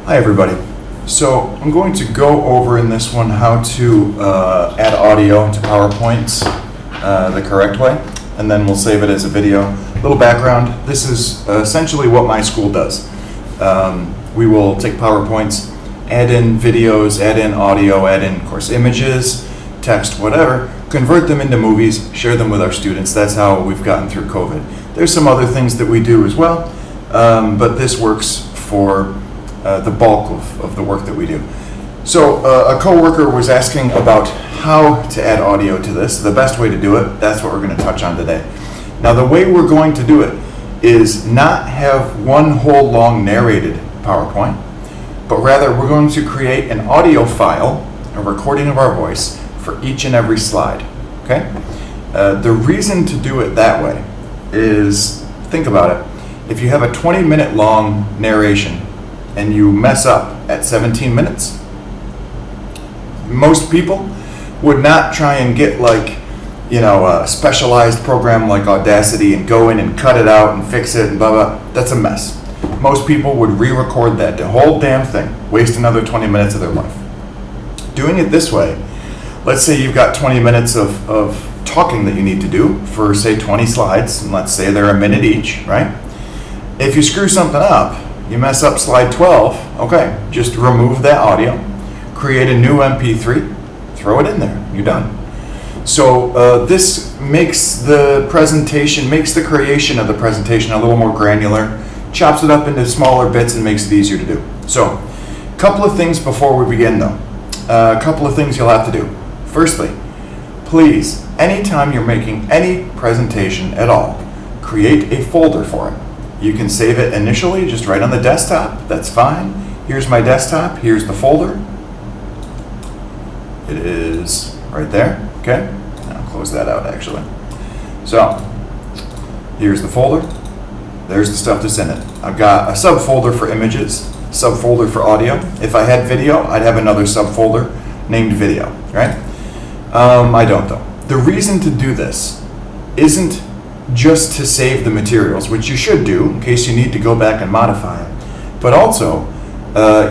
Hi everybody. So I'm going to go over in this one how to add audio to PowerPoints the correct way, and then we'll save it as a video. Little background, this is essentially what my school does. We will take PowerPoints, add in videos, add in audio, add in, of course, images, text, whatever, convert them into movies, share them with our students. That's how we've gotten through COVID. There's some other things that we do as well, but this works for the bulk of the work that we do. So a coworker was asking about how to add audio to this, the best way to do it. That's what we're going to touch on today. Now the way we're going to do it is not have one whole long narrated PowerPoint, but rather we're going to create an audio file, a recording of our voice for each and every slide. Okay? The reason to do it that way is, think about it, if you have a 20-minute long narration and you mess up at 17 minutes, most people would not try and get a specialized program like Audacity and go in and cut it out and fix it and blah blah. That's a mess. Most people would re-record that the whole damn thing, waste another 20 minutes of their life. Doing it this way, let's say you've got 20 minutes of talking that you need to do for, say, 20 slides, and let's say they're a minute each, right? If you screw something up, you mess up slide 12, okay, just remove that audio, create a new MP3, throw it in there, you're done. So this makes the presentation, makes the creation of the presentation a little more granular, chops it up into smaller bits and makes it easier to do. So, a couple of things before we begin though. A couple of things you'll have to do. Firstly, please, anytime you're making any presentation at all, create a folder for it. You can save it initially just right on the desktop, that's fine. Here's my desktop, here's the folder. It is right there, okay? I'll close that out actually. So, here's the folder. There's the stuff that's in it. I've got a subfolder for images, subfolder for audio. If I had video, I'd have another subfolder named video, right? I don't though. The reason to do this isn't just to save the materials, which you should do in case you need to go back and modify it, but also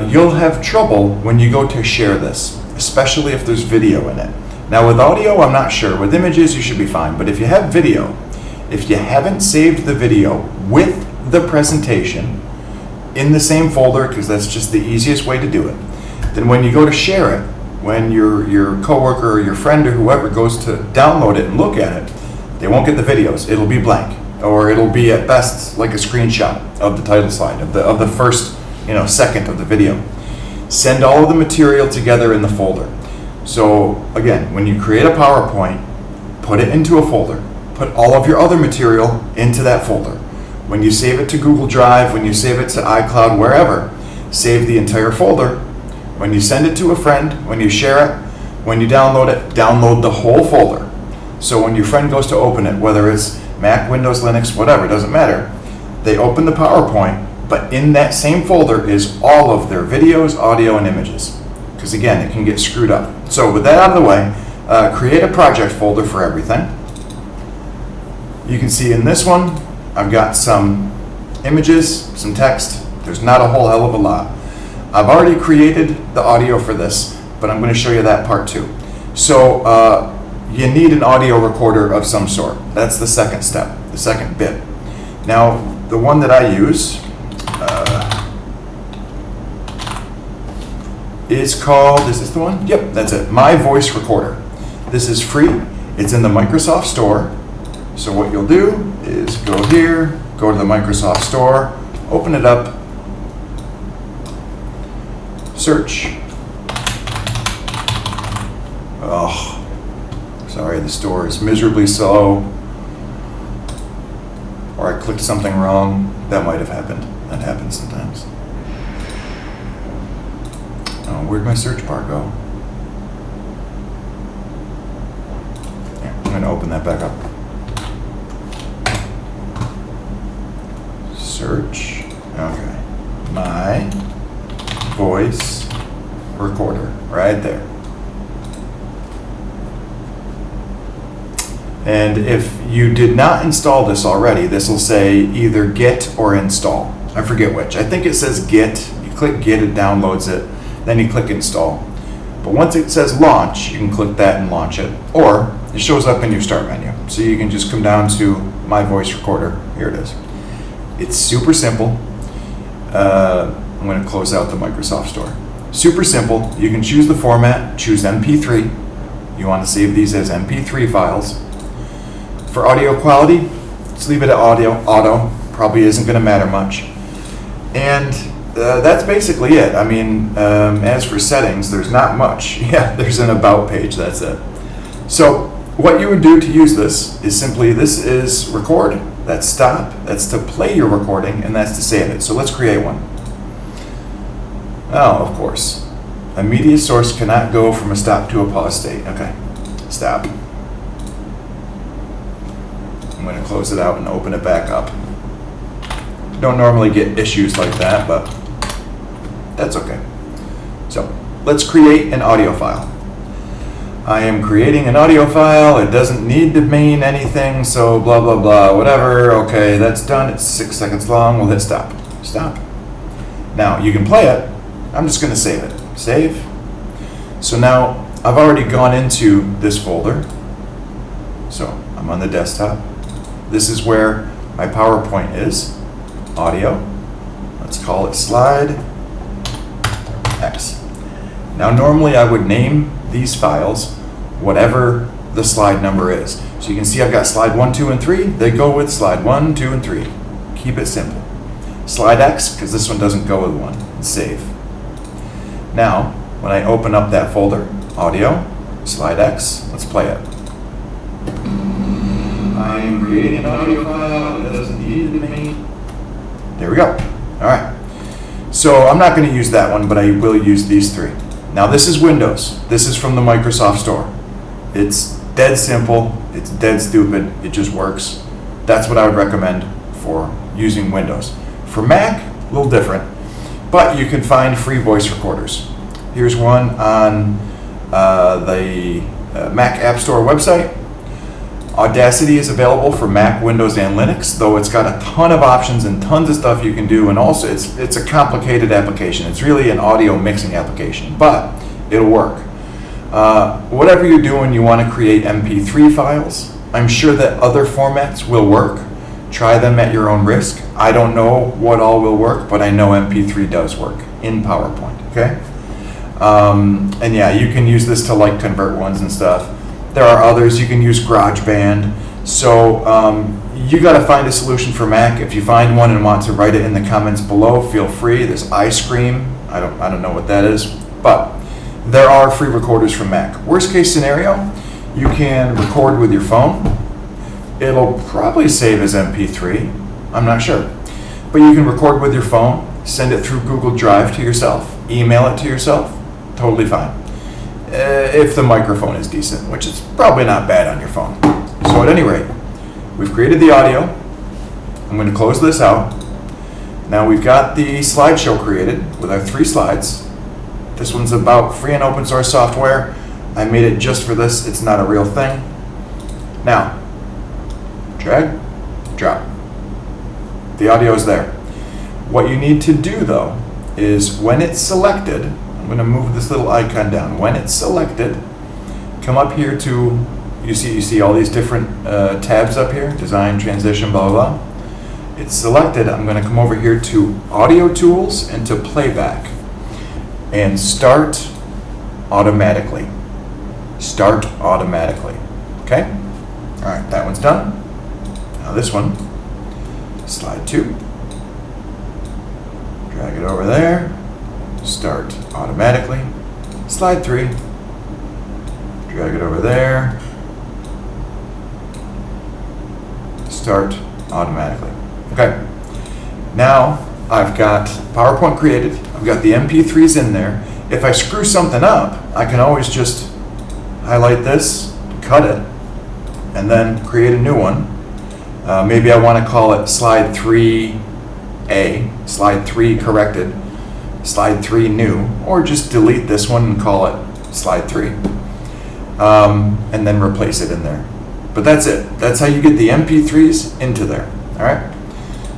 you'll have trouble when you go to share this, especially if there's video in it. Now with audio, I'm not sure. With images, you should be fine, but if you have video, if you haven't saved the video with the presentation in the same folder, because that's just the easiest way to do it, then when you go to share it, when your coworker or your friend or whoever goes to download it and look at it, they won't get the videos. It'll be blank, or it'll be at best like a screenshot of the title slide, of the first second of the video. Send all of the material together in the folder. So again, when you create a PowerPoint, put it into a folder. Put all of your other material into that folder. When you save it to Google Drive, when you save it to iCloud, wherever, save the entire folder. When you send it to a friend, when you share it, when you download it, download the whole folder. So when your friend goes to open it, whether it's Mac, Windows, Linux, whatever, doesn't matter, they open the PowerPoint, but in that same folder is all of their videos, audio, and images. Because again, it can get screwed up. So with that out of the way, create a project folder for everything. You can see in this one, I've got some images, some text. There's not a whole hell of a lot. I've already created the audio for this, but I'm going to show you that part too. So you need an audio recorder of some sort. That's the second step, the second bit. Now, the one that I use is called, is this the one? Yep, that's it, My Voice Recorder. This is free. It's in the Microsoft Store. So what you'll do is go here, go to the Microsoft Store, open it up, search. Oh, sorry, the store is miserably slow. Or I clicked something wrong. That might have happened. That happens sometimes. Oh, where'd my search bar go? Here, I'm going to open that back up. Search. Okay. My Voice Recorder. Right there. And if you did not install this already, this will say either get or install. I forget which. I think it says get click get, it downloads it, then you click install. But once it says launch, you can click that and launch it, or it shows up in your start menu. So you can just come down to my voice recorder. Here it is. It's super simple. I'm going to close out the Microsoft Store. Super simple. You can choose the format, choose MP3. You want to save these as MP3 files. For audio quality, let's leave it at auto. Probably isn't going to matter much. And that's basically it. I mean, as for settings, there's not much. Yeah, there's an about page, that's it. So what you would do to use this is simply, this is record, that's stop, that's to play your recording, and that's to save it. So let's create one. Oh, of course. A media source cannot go from a stop to a pause state. Okay, stop. I'm going to close it out and open it back up. Don't normally get issues like that, but that's okay. So let's create an audio file. I am creating an audio file. It doesn't need to mean anything, so blah, blah, blah, whatever. Okay, that's done. It's 6 seconds long. We'll hit stop. Stop. Now, you can play it. I'm just going to save it. Save. So now, I've already gone into this folder. So, I'm on the desktop. This is where my PowerPoint is. Audio. Let's call it slide X. Now, normally I would name these files whatever the slide number is. So you can see I've got slide 1, 2, and 3. They go with slide 1, 2, and 3. Keep it simple. Slide X, because this one doesn't go with 1. Save. Now, when I open up that folder, audio, slide X, let's play it. I am creating an audio file. It doesn't need to be. There we go. All right. So I'm not going to use that one, but I will use these three. Now this is Windows. This is from the Microsoft Store. It's dead simple. It's dead stupid. It just works. That's what I would recommend for using Windows. For Mac, a little different, but you can find free voice recorders. Here's one on the Mac App Store website. Audacity is available for Mac, Windows, and Linux, though it's got a ton of options and tons of stuff you can do, and also it's a complicated application. It's really an audio mixing application, but it'll work. Whatever you're doing, you want to create MP3 files. I'm sure that other formats will work. Try them at your own risk. I don't know what all will work, but I know MP3 does work in PowerPoint, okay? And yeah, you can use this to like convert ones and stuff. There are others. You can use GarageBand. So you got to find a solution for Mac. If you find one and want to write it in the comments below, feel free. There's iScream. I don't know what that is, but there are free recorders for Mac. Worst case scenario, you can record with your phone. It'll probably save as MP3. I'm not sure, but you can record with your phone, send it through Google Drive to yourself, email it to yourself. Totally fine. If the microphone is decent, which is probably not bad on your phone. So at any rate, we've created the audio. I'm going to close this out. Now we've got the slideshow created with our 3 slides. This one's about free and open source software. I made it just for this. It's not a real thing. Now, drag, drop. The audio is there. What you need to do though is when it's selected, I'm going to move this little icon down. When it's selected, come up here to, you see all these different tabs up here, design, transition, blah, blah, blah. It's selected. I'm going to come over here to audio tools and to playback and start automatically. Start automatically. Okay? All right, that one's done. Now this one, slide 2. Drag it over there. Start automatically. Slide 3. Drag it over there. Start automatically. Okay. Now I've got PowerPoint created. I've got the MP3s in there. If I screw something up, I can always just highlight this, cut it, and then create a new one. Maybe I want to call it slide 3A, slide 3 corrected, slide 3 new, or just delete this one and call it slide 3, and then replace it in there. But that's it. That's how you get the MP3s into there. All right.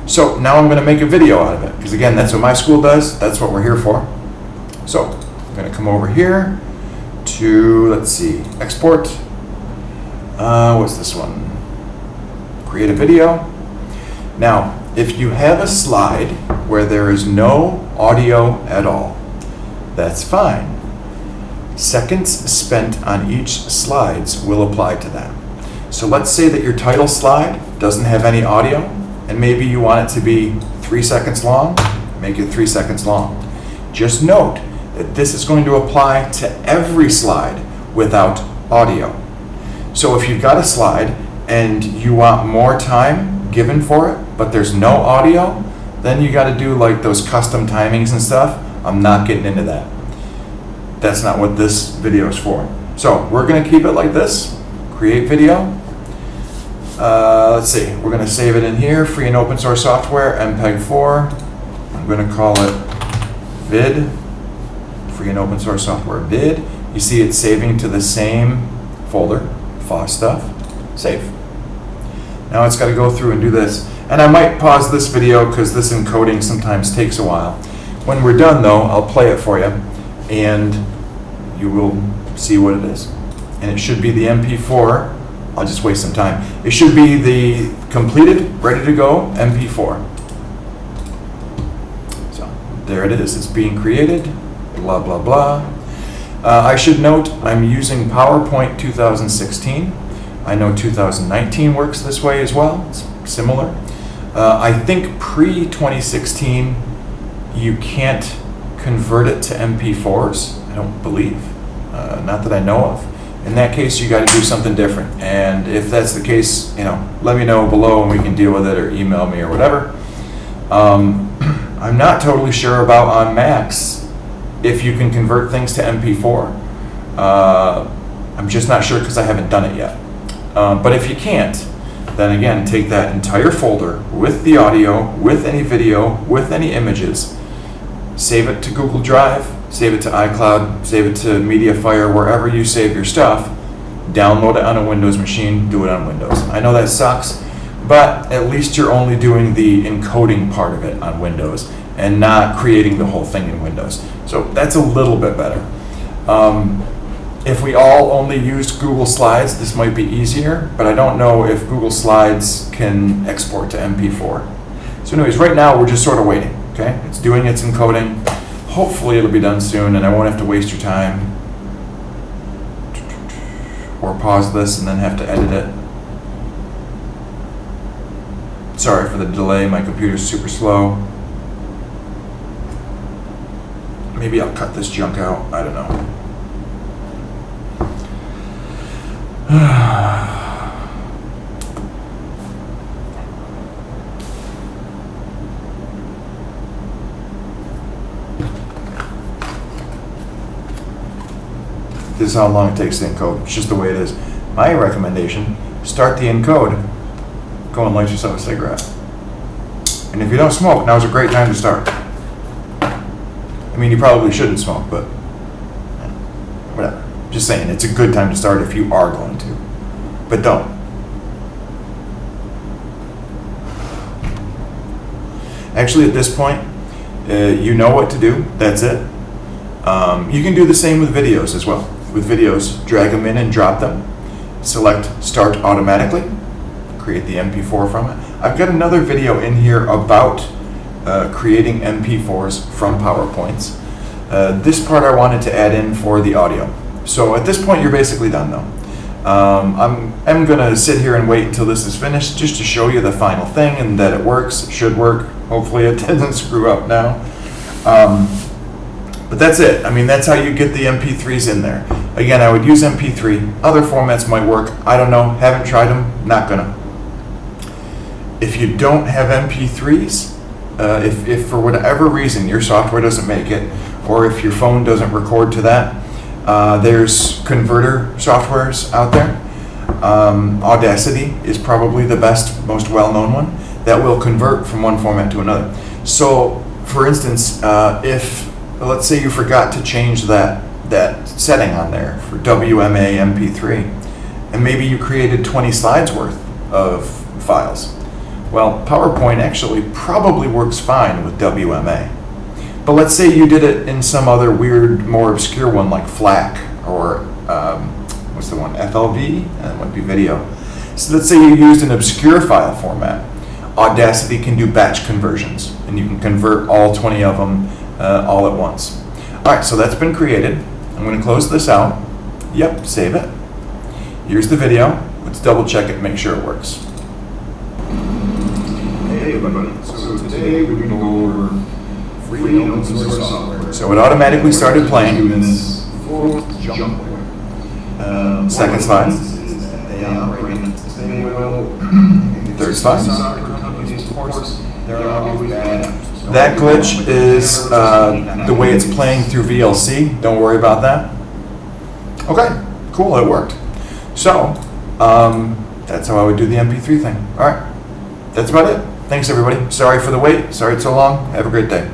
So now I'm going to make a video out of it, because again, that's what my school does. That's what we're here for. So I'm going to come over here to, let's see, export. What's this one? Create a video. Now, if you have a slide where there is no audio at all, that's fine. Seconds spent on each slides will apply to that. So let's say that your title slide doesn't have any audio, and maybe you want it to be 3 seconds long, make it 3 seconds long. Just note that this is going to apply to every slide without audio. So if you've got a slide and you want more time given for it, but there's no audio, then you got to do like those custom timings and stuff. I'm not getting into that. That's not what this video is for. So we're going to keep it like this. Create video. Let's see, we're going to save it in here, free and open source software, MPEG-4. I'm going to call it vid, free and open source software vid. You see it's saving to the same folder, FOSS stuff, save. Now it's got to go through and do this. And I might pause this video because this encoding sometimes takes a while. When we're done though, I'll play it for you and you will see what it is. And it should be the MP4. I'll just waste some time. It should be the completed, ready to go MP4. So there it is. It's being created. Blah, blah, blah. I should note I'm using PowerPoint 2016. I know 2019 works this way as well. It's similar. I think pre-2016 you can't convert it to MP4s. I don't believe. Not that I know of. In that case, you got to do something different. And if that's the case, let me know below and we can deal with it, or email me or whatever. I'm not totally sure about on Macs if you can convert things to MP4. I'm just not sure because I haven't done it yet. But if you can't, then again, take that entire folder with the audio, with any video, with any images, save it to Google Drive, save it to iCloud, save it to MediaFire, wherever you save your stuff, download it on a Windows machine, do it on Windows. I know that sucks, but at least you're only doing the encoding part of it on Windows and not creating the whole thing in Windows. So that's a little bit better. If we all only used Google Slides, this might be easier, but I don't know if Google Slides can export to MP4. So anyways, right now we're just sort of waiting, okay? It's doing its encoding. Hopefully it'll be done soon and I won't have to waste your time or pause this and then have to edit it. Sorry for the delay, my computer's super slow. Maybe I'll cut this junk out, I don't know. This is how long it takes to encode. It's just the way it is. My recommendation, start the encode, go and light yourself a cigarette. And if you don't smoke, now's a great time to start. I mean, you probably shouldn't smoke, but whatever. Just saying, it's a good time to start if you are going to. But don't. Actually, at this point, you know what to do. That's it. You can do the same with videos as well. With videos, drag them in and drop them. Select Start Automatically. Create the MP4 from it. I've got another video in here about creating MP4s from PowerPoints. This part I wanted to add in for the audio. So at this point, you're basically done though. I'm going to sit here and wait until this is finished just to show you the final thing and that it works. It should work. Hopefully it doesn't screw up now. But that's it. I mean, that's how you get the MP3s in there. Again, I would use MP3. Other formats might work. I don't know. Haven't tried them. Not gonna. If you don't have MP3s, if for whatever reason your software doesn't make it, or if your phone doesn't record to that, there's converter softwares out there. Audacity is probably the best, most well-known one that will convert from one format to another. So, for instance, if let's say you forgot to change that setting on there for WMA MP3, and maybe you created 20 slides worth of files. Well, PowerPoint actually probably works fine with WMA. But let's say you did it in some other weird, more obscure one like FLAC or what's the one, FLV? That would be video. So let's say you used an obscure file format. Audacity can do batch conversions, and you can convert all 20 of them all at once. All right, so that's been created. I'm going to close this out. Yep, save it. Here's the video. Let's double check it and make sure it works. Hey everybody, so today we're going to go over free and open source software. So it automatically started playing. 2 minutes before jump. Second slide. They operate the same way. Third slide. Software companies, of course, there are always bad apples. That glitch is the way it's playing through VLC. Don't worry about that. Okay, cool, it worked. So, that's how I would do the MP3 thing. All right, that's about it. Thanks, everybody. Sorry for the wait. Sorry it's so long. Have a great day.